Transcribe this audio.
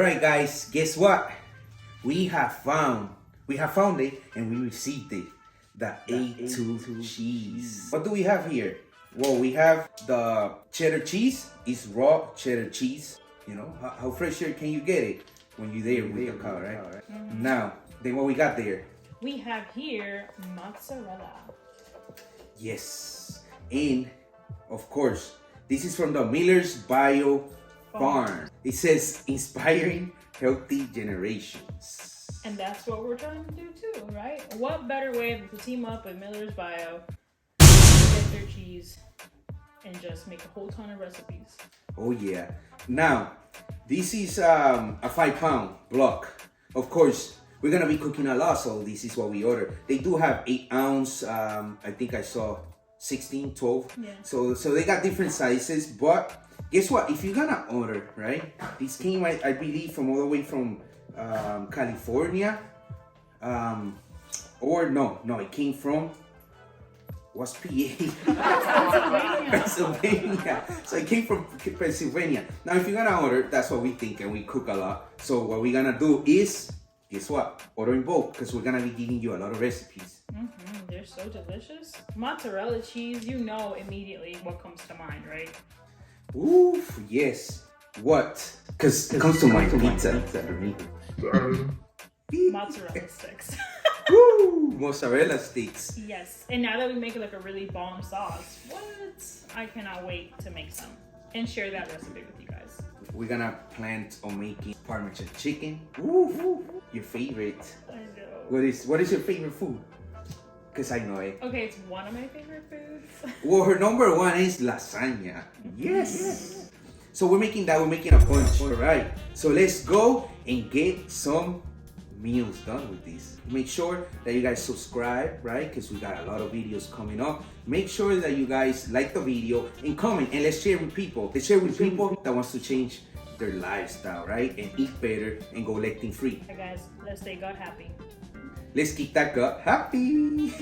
Alright guys, guess what? We have found it and we received it. The A2 cheese. What do we have here? Well, we have the cheddar cheese. It's raw cheddar cheese. You know, how fresher can you get it when you're there with the cow, right? Mm-hmm. Now, then what we got there? We have here mozzarella. Yes. And, of course, this is from the Miller's Bio Farm. It says, inspiring healthy generations. And that's what we're trying to do too, right? What better way than to team up with Miller's Bio, get their cheese, and just make a whole ton of recipes. Oh yeah. Now, this is a 5-pound block. Of course, we're gonna be cooking a lot, so this is what we ordered. They do have 8-ounce, I think I saw 16, 12. Yeah. So they got different sizes, but guess what? If you're gonna order, right? This came, I believe, from all the way from California. Or no, it came from, what's PA? Pennsylvania. So it came from Pennsylvania. Now, if you're gonna order, that's what we think, and we cook a lot. So what we're gonna do is, guess what? Order in bulk, because we're gonna be giving you a lot of recipes. They're so delicious. Mozzarella cheese, you know immediately what comes to mind, right? Oof, yes. What? Because it comes to mind pizza. Mozzarella sticks. Woo! Mozzarella sticks. Yes. And now that we make like a really bomb sauce, what? I cannot wait to make some and share that recipe with you guys. We're gonna plan on making Parmesan chicken. Ooh, your favorite. I know. What is your favorite food? Because I know it. Okay, it's one of my favorite foods. Well, her number one is lasagna. Yes. So we're making that. We're making a bunch. All right. So let's go and get some meals done with this. Make sure that you guys subscribe, right? Because we got a lot of videos coming up. Make sure that you guys like the video and comment, and let's share with people. Let's share with people that wants to change their lifestyle, right? And eat better and go lectin free. Hey guys, let's stay gut happy. Let's keep that gut happy.